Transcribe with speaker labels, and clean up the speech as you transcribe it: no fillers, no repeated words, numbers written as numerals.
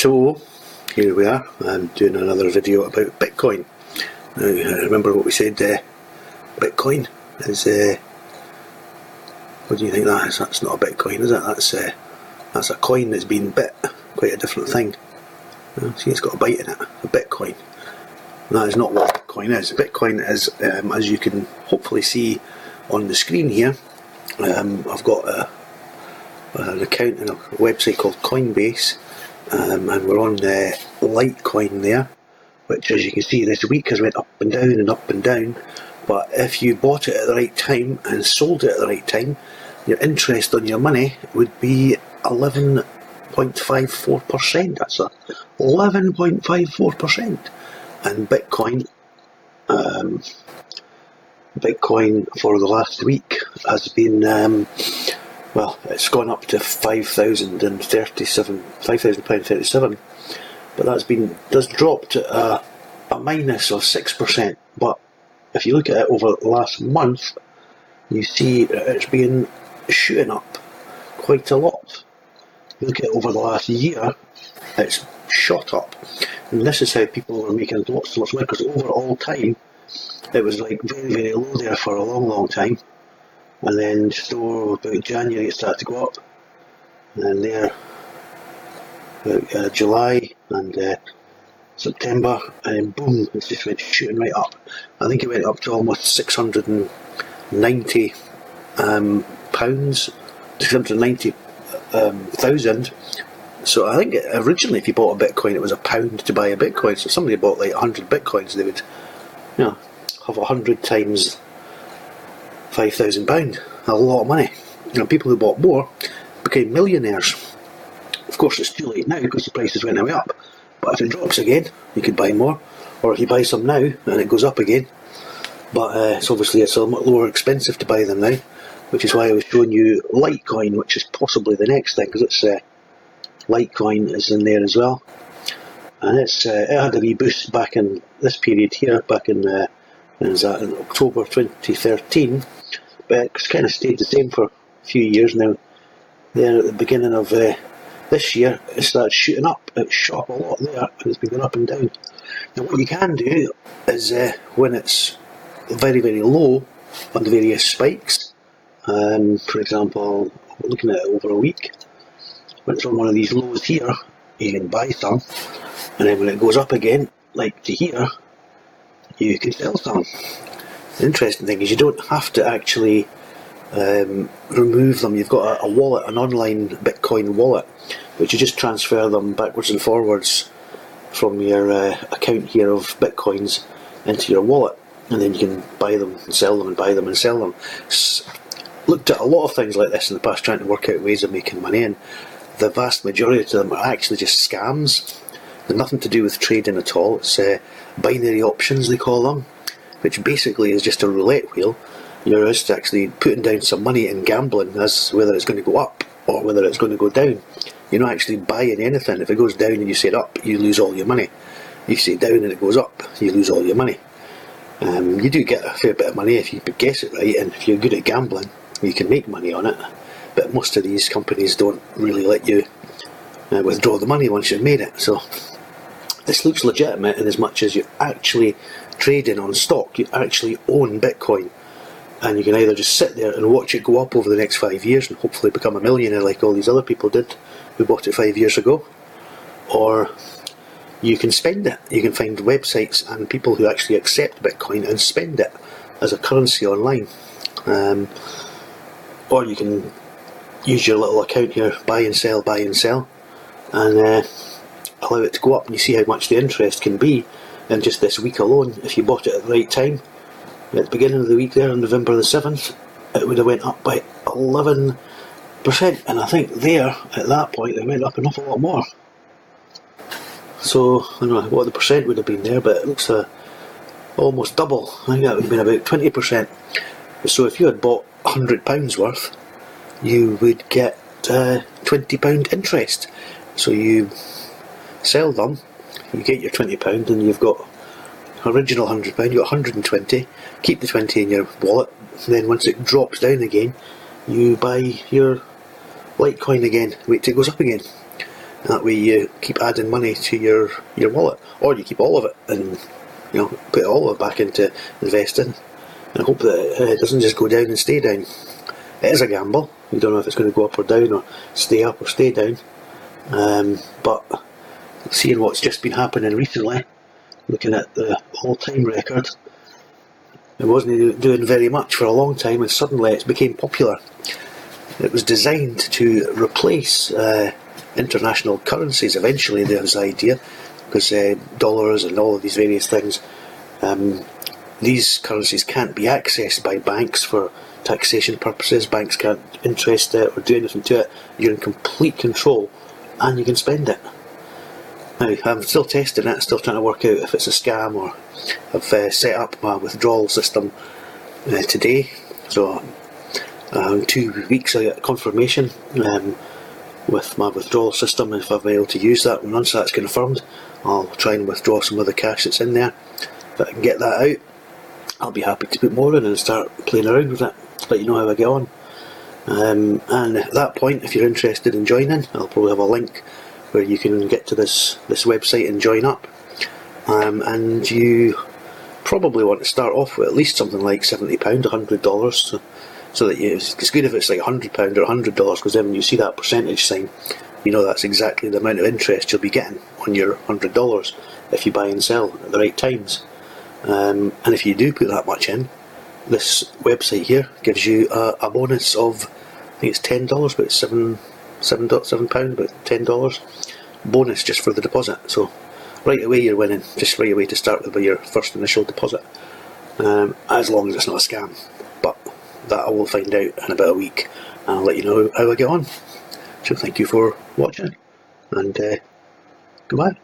Speaker 1: So, here we are, I'm doing another video about Bitcoin. Now, remember what we said, Bitcoin is, what do you think that is? That's not a Bitcoin, is it? That's a coin that's been bit, quite a different thing. See, it's got a bite in it, a Bitcoin. That is not what Bitcoin is. Bitcoin is, as you can hopefully see on the screen here, I've got an account in a website called Coinbase, and we're on Litecoin there, which, as you can see, this week has went up and down and up and down. But if you bought it at the right time and sold it at the right time, your interest on your money would be 11.54%. That's 11.54%. And Bitcoin for the last week has been, well, it's gone up to £5,037, but does dropped at a minus of 6%. But if you look at it over the last month, you see it's been shooting up quite a lot. If you look at it over the last year, it's shot up, and this is how people are making lots and lots of money, because over all time it was like very, very low there for a long, long time. And then just about January it started to go up, and then there about July and September, and then boom, it just went shooting right up. I think it went up to almost £690, £690,000. So I think originally, if you bought a Bitcoin, it was £1 to buy a Bitcoin. So if somebody bought like 100 Bitcoins, they would, have 100 times £5,000, a lot of money. People who bought more became millionaires. Of course, it's too late now because the prices went way up. But if it drops again, you could buy more. Or if you buy some now and it goes up again. But it's a lot more expensive to buy them now, which is why I was showing you Litecoin, which is possibly the next thing, because it's Litecoin is in there as well. And it had a wee boost back in this period here, back in October 2013, but it's kind of stayed the same for a few years now. Then at the beginning of this year, it started shooting up. It shot up a lot there, and it's been going up and down. Now what you can do is, when it's very, very low on the various spikes, for example, looking at it over a week, when it's on one of these lows here, you can buy some, and then when it goes up again, like to here, you can sell some. The interesting thing is you don't have to actually remove them. You've got a wallet, an online Bitcoin wallet, which you just transfer them backwards and forwards from your account here of Bitcoins into your wallet, and then you can buy them and sell them and buy them and sell them. Looked at a lot of things like this in the past, trying to work out ways of making money, and the vast majority of them are actually just scams. They're nothing to do with trading at all. It's binary options, they call them, which basically is just a roulette wheel. You're just actually putting down some money and gambling as whether it's going to go up or whether it's going to go down. You're not actually buying anything. If it goes down and you say up, you lose all your money. If you say down and it goes up, you lose all your money. You do get a fair bit of money if you guess it right, and if you're good at gambling, you can make money on it. But most of these companies don't really let you withdraw the money once you've made it. So this looks legitimate in as much as you're actually trading on stock. You actually own Bitcoin, and you can either just sit there and watch it go up over the next 5 years and hopefully become a millionaire like all these other people did who bought it 5 years ago, or you can spend it. You can find websites and people who actually accept Bitcoin and spend it as a currency online, or you can use your little account here, buy and sell, and allow it to go up, and you see how much the interest can be in just this week alone. If you bought it at the right time, at the beginning of the week there on November the 7th, it would have went up by 11%, and I think there, at that point, it went up an awful lot more. So, I don't know what the percent would have been there, but it looks almost double. I think that would have been about 20%. So if you had bought £100 worth, you would get £20 interest. So you sell them, you get your £20, and you've got original £100, you've got 120, keep the 20 in your wallet, and then once it drops down again, you buy your Litecoin again, wait till it goes up again. That way you keep adding money to your wallet, or you keep all of it and put all of it back into investing, and hope that it doesn't just go down and stay down. It is a gamble. You don't know if it's going to go up or down, or stay up or stay down. But seeing what's just been happening recently, looking at the all-time record, it wasn't doing very much for a long time, and suddenly it became popular. It was designed to replace international currencies. Eventually, there was the idea, because dollars and all of these various things, these currencies can't be accessed by banks for taxation purposes. Banks can't interest it or do anything to it. You're in complete control, and you can spend it. Now, I'm still testing it, still trying to work out if it's a scam, or I've set up my withdrawal system today. So, 2 weeks I get confirmation with my withdrawal system. If I've been able to use that, and once that's confirmed, I'll try and withdraw some of the cash that's in there. If I can get that out, I'll be happy to put more in and start playing around with it, let you know how I get on. And at that point, if you're interested in joining, I'll probably have a link where you can get to this website and join up. And you probably want to start off with at least something like £70, $100, so that it's good if it's like £100 or $100, because then when you see that percentage sign, you know that's exactly the amount of interest you'll be getting on your $100 if you buy and sell at the right times. And if you do put that much in, this website here gives you a bonus of, I think it's $10, but it's £7, but $10 bonus just for the deposit. So right away you're winning, just right away to start with your first initial deposit, as long as it's not a scam. But that I will find out in about a week, and I'll let you know how I get on. So thank you for watching, and goodbye.